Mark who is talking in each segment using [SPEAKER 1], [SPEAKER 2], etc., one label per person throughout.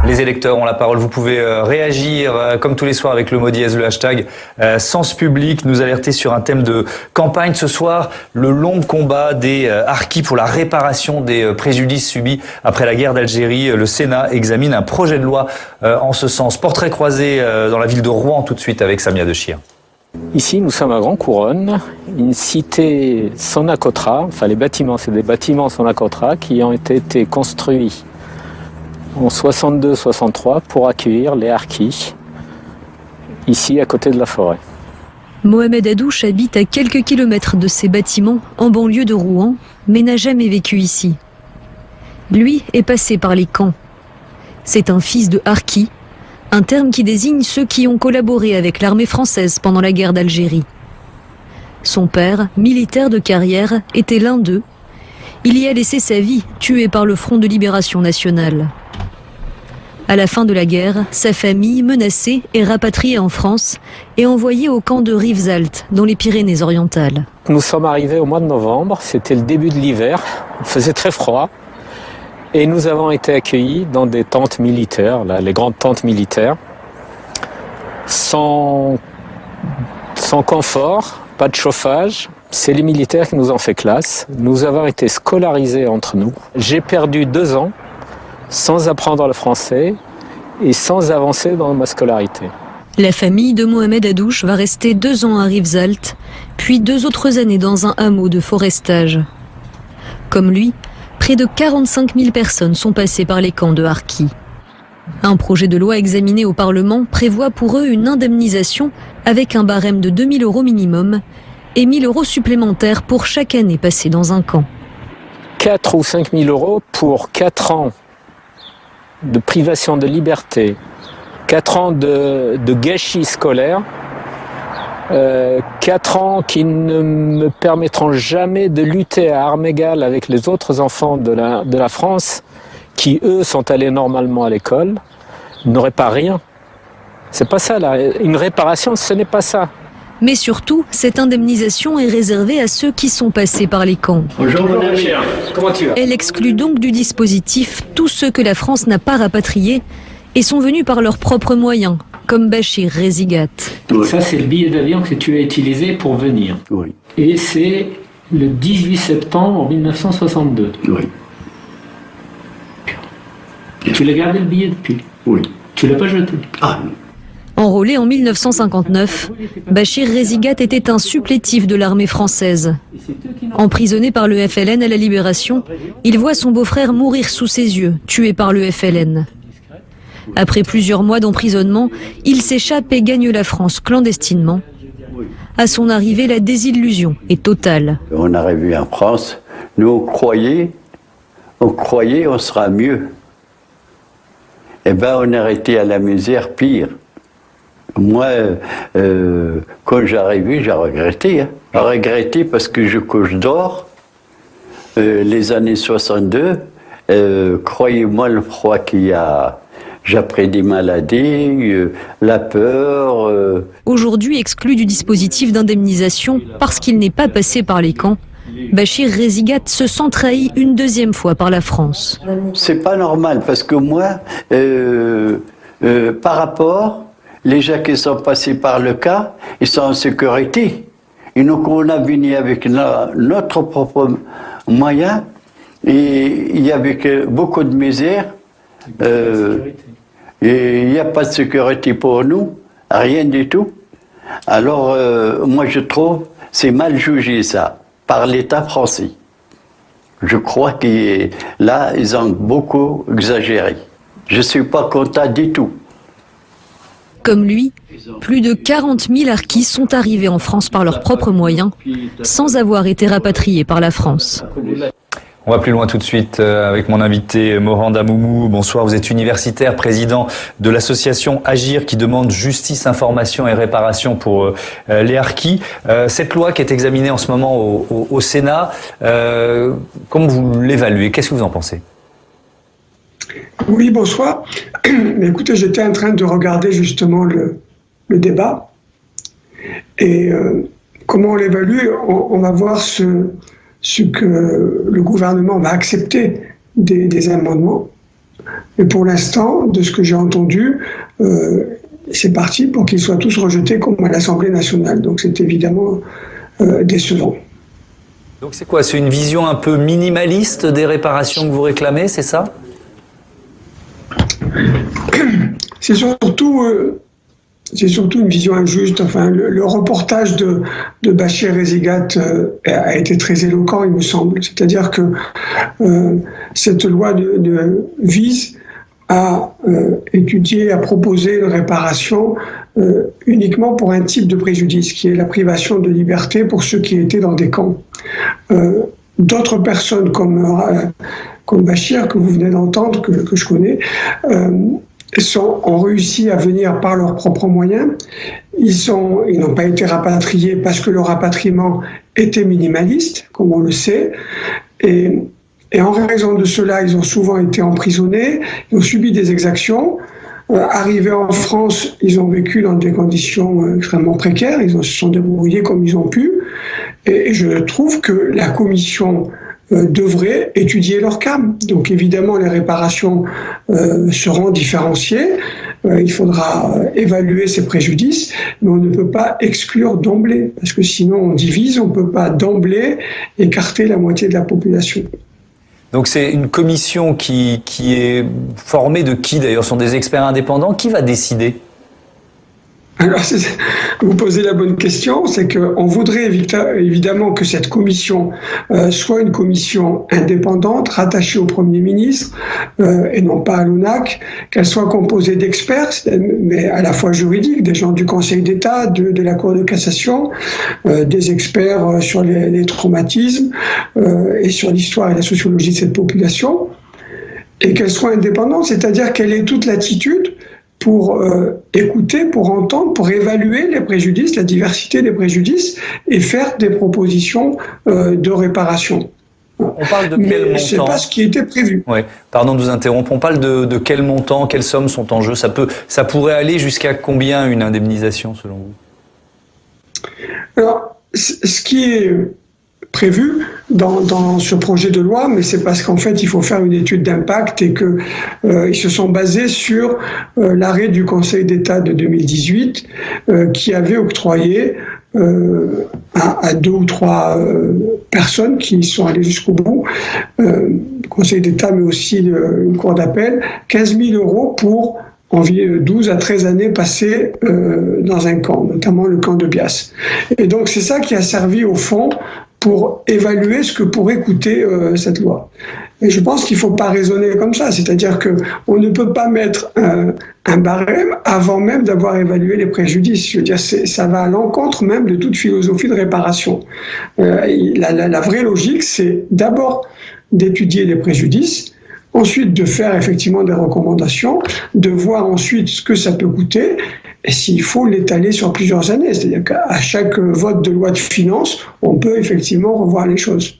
[SPEAKER 1] Les électeurs ont la parole. Vous pouvez réagir comme tous les soirs avec le mot dièse, le hashtag Sens Public, nous alerter sur un thème de campagne ce soir, le long combat des harkis pour la réparation des préjudices subis après la guerre d'Algérie. Le Sénat examine un projet de loi en ce sens. Portrait croisé dans la ville de Rouen tout de suite avec Samia Dechir.
[SPEAKER 2] Ici, nous sommes à Grand Couronne, une cité Sonacotra, enfin les bâtiments, c'est des bâtiments Sonacotra qui ont été construits en 62-63 pour accueillir les harkis, ici à côté de la forêt.
[SPEAKER 3] Mohamed Hadouche habite à quelques kilomètres de ces bâtiments, en banlieue de Rouen, mais n'a jamais vécu ici. Lui est passé par les camps. C'est un fils de harki, un terme qui désigne ceux qui ont collaboré avec l'armée française pendant la guerre d'Algérie. Son père, militaire de carrière, était l'un d'eux. Il y a laissé sa vie, tué par le Front de Libération Nationale. À la fin de la guerre, sa famille, menacée, est rapatriée en France et envoyée au camp de Rivesaltes, dans les Pyrénées-Orientales.
[SPEAKER 2] Nous sommes arrivés au mois de novembre, c'était le début de l'hiver, il faisait très froid. Et nous avons été accueillis dans des tentes militaires, là, les grandes tentes militaires, sans confort, pas de chauffage. C'est les militaires qui nous ont fait classe. Nous avons été scolarisés entre nous. J'ai perdu 2 ans sans apprendre le français et sans avancer dans ma scolarité.
[SPEAKER 3] La famille de Mohamed Hadouche va rester 2 ans à Rivesaltes, puis 2 autres années dans un hameau de forestage. Comme lui, près de 45 000 personnes sont passées par les camps de harkis. Un projet de loi examiné au Parlement prévoit pour eux une indemnisation avec un barème de 2 000 € minimum et 1 000 € supplémentaires pour chaque année passée dans un camp.
[SPEAKER 2] 4 ou 5 000 € pour 4 ans de privation de liberté, 4 ans de gâchis scolaire, 4 ans qui ne me permettront jamais de lutter à armes égales avec les autres enfants de la France qui, eux, sont allés normalement à l'école, n'auraient pas rien. C'est pas ça, là. Une réparation, ce n'est pas ça.
[SPEAKER 3] Mais surtout, cette indemnisation est réservée à ceux qui sont passés par les camps.
[SPEAKER 2] Bonjour mon ami, comment tu vas ?
[SPEAKER 3] Elle exclut donc du dispositif tous ceux que la France n'a pas rapatriés et sont venus par leurs propres moyens, comme Bachir Rezigat.
[SPEAKER 2] Oui. Ça, c'est le billet d'avion que tu as utilisé pour venir.
[SPEAKER 4] Oui.
[SPEAKER 2] Et c'est le 18 septembre 1962.
[SPEAKER 4] Oui.
[SPEAKER 2] Tu l'as gardé le billet depuis ?
[SPEAKER 4] Oui.
[SPEAKER 2] Tu l'as pas jeté ?
[SPEAKER 4] Ah non.
[SPEAKER 3] Enrôlé en 1959, Bachir Rezigat était un supplétif de l'armée française. Emprisonné par le FLN à la Libération, il voit son beau-frère mourir sous ses yeux, tué par le FLN. Après plusieurs mois d'emprisonnement, il s'échappe et gagne la France clandestinement. À son arrivée, la désillusion est totale.
[SPEAKER 4] On arrive en France, nous on croyait on sera mieux. Eh bien on est resté à la misère pire. Moi, quand j'arrivais, j'ai regretté. J'ai regretté parce que je couche d'or. Les années 62, croyez-moi le froid qu'il y a. J'ai appris des maladies, la peur.
[SPEAKER 3] Aujourd'hui exclu du dispositif d'indemnisation parce qu'il n'est pas passé par les camps, Bachir Rezigat se sent trahi une deuxième fois par la France.
[SPEAKER 4] C'est pas normal parce que moi, par rapport, les gens qui sont passés par le cas, ils sont en sécurité. Et donc on a venu avec notre propre moyen et il y avait beaucoup de misère. Et il n'y a pas de sécurité pour nous, rien du tout. Alors, moi je trouve, c'est mal jugé ça, par l'État français. Je crois que là, ils ont beaucoup exagéré. Je ne suis pas content du tout.
[SPEAKER 3] Comme lui, plus de 40 000 harkis sont arrivés en France par leurs propres moyens, sans avoir été rapatriés par la France.
[SPEAKER 1] On va plus loin tout de suite avec mon invité Moranda Moumou. Bonsoir, vous êtes universitaire, président de l'association Agir qui demande justice, information et réparation pour les harkis. Cette loi qui est examinée en ce moment au Sénat, comment vous l'évaluez? Qu'est-ce que vous en pensez?
[SPEAKER 5] Oui, bonsoir. Écoutez, j'étais en train de regarder justement le débat. Et comment on l'évalue? On va voir ce que le gouvernement va accepter des amendements. Et pour l'instant, de ce que j'ai entendu, c'est parti pour qu'ils soient tous rejetés comme à l'Assemblée nationale. Donc c'est évidemment décevant.
[SPEAKER 1] Donc c'est quoi? C'est une vision un peu minimaliste des réparations que vous réclamez, c'est ça?
[SPEAKER 5] C'est surtout une vision injuste. Enfin, le reportage de Bachir Rezigat a été très éloquent, il me semble. C'est-à-dire que cette loi vise à étudier, à proposer une réparation uniquement pour un type de préjudice, qui est la privation de liberté pour ceux qui étaient dans des camps. D'autres personnes comme Bachir, que vous venez d'entendre, que je connais, ont réussi à venir par leurs propres moyens. Ils n'ont pas été rapatriés parce que le rapatriement était minimaliste, comme on le sait. Et en raison de cela, ils ont souvent été emprisonnés, ils ont subi des exactions. Arrivés en France, ils ont vécu dans des conditions extrêmement précaires, ils se sont débrouillés comme ils ont pu. Et je trouve que la commission devrait étudier leur cas. Donc évidemment, les réparations seront différenciées. Il faudra évaluer ces préjudices, mais on ne peut pas exclure d'emblée, parce que sinon on divise, on ne peut pas d'emblée écarter la moitié de la population.
[SPEAKER 1] Donc c'est une commission qui est formée de qui d'ailleurs? Ce sont des experts indépendants. Qui va décider?
[SPEAKER 5] Alors, vous posez la bonne question, c'est qu'on voudrait évidemment que cette commission soit une commission indépendante, rattachée au Premier ministre, et non pas à l'ONAC, qu'elle soit composée d'experts, mais à la fois juridiques, des gens du Conseil d'État, de la Cour de cassation, des experts sur les traumatismes et sur l'histoire et la sociologie de cette population, et qu'elle soit indépendante, c'est-à-dire qu'elle ait toute l'attitude pour écouter, pour entendre, pour évaluer les préjudices, la diversité des préjudices et faire des propositions de réparation.
[SPEAKER 1] On parle de quel montant?
[SPEAKER 5] C'est pas ce qui était prévu.
[SPEAKER 1] Ouais. Pardon de vous interrompre. On parle de quel montant, quelles sommes sont en jeu? Ça pourrait aller jusqu'à combien une indemnisation selon vous? Alors,
[SPEAKER 5] ce qui est prévu dans ce projet de loi, mais c'est parce qu'en fait il faut faire une étude d'impact et que ils se sont basés sur l'arrêt du Conseil d'État de 2018 qui avait octroyé à 2 ou 3 personnes qui sont allées jusqu'au bout, le Conseil d'État mais aussi une cour d'appel, 15 000 € pour environ 12 à 13 années passées dans un camp, notamment le camp de Bias. Et donc c'est ça qui a servi au fond pour évaluer ce que pourrait coûter cette loi. Et je pense qu'il ne faut pas raisonner comme ça, c'est-à-dire qu'on ne peut pas mettre un barème avant même d'avoir évalué les préjudices. Je veux dire, ça va à l'encontre même de toute philosophie de réparation. La vraie logique, c'est d'abord d'étudier les préjudices, ensuite de faire effectivement des recommandations, de voir ensuite ce que ça peut coûter, et s'il faut l'étaler sur plusieurs années. C'est-à-dire qu'à chaque vote de loi de finances, on peut effectivement revoir les choses.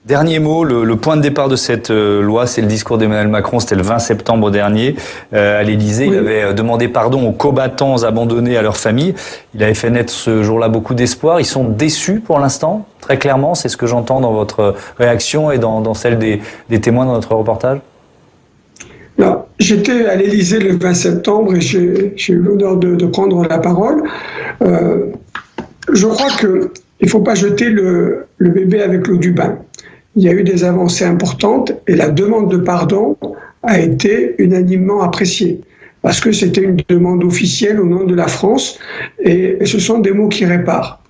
[SPEAKER 1] Dernier mot, le point de départ de cette loi, c'est le discours d'Emmanuel Macron, c'était le 20 septembre dernier, à l'Élysée. Oui. Il avait demandé pardon aux combattants abandonnés à leur famille. Il avait fait naître ce jour-là beaucoup d'espoir. Ils sont déçus pour l'instant, très clairement, c'est ce que j'entends dans votre réaction et dans celle des témoins dans notre reportage.
[SPEAKER 5] J'étais à l'Élysée le 20 septembre et j'ai eu l'honneur de prendre la parole. Je crois qu'il ne faut pas jeter le bébé avec l'eau du bain. Il y a eu des avancées importantes et la demande de pardon a été unanimement appréciée parce que c'était une demande officielle au nom de la France et ce sont des mots qui réparent.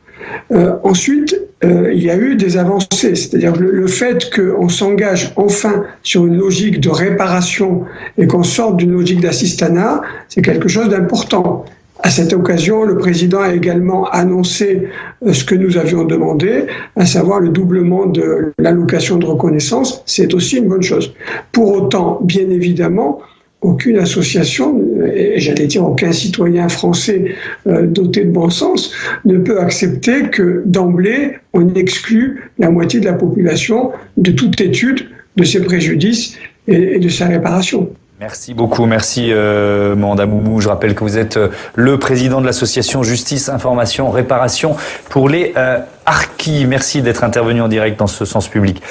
[SPEAKER 5] Ensuite, il y a eu des avancées, c'est-à-dire le fait qu'on s'engage enfin sur une logique de réparation et qu'on sorte d'une logique d'assistanat, c'est quelque chose d'important. À cette occasion, le président a également annoncé ce que nous avions demandé, à savoir le doublement de l'allocation de reconnaissance. C'est aussi une bonne chose. Pour autant, bien évidemment, aucune association, et j'allais dire aucun citoyen français doté de bon sens, ne peut accepter que d'emblée, on exclue la moitié de la population de toute étude de ses préjudices et de sa réparation.
[SPEAKER 1] Merci beaucoup, merci Manda Moumou. Je rappelle que vous êtes le président de l'association Justice, Information, Réparation pour les harkis. Merci d'être intervenu en direct dans ce Sens Public.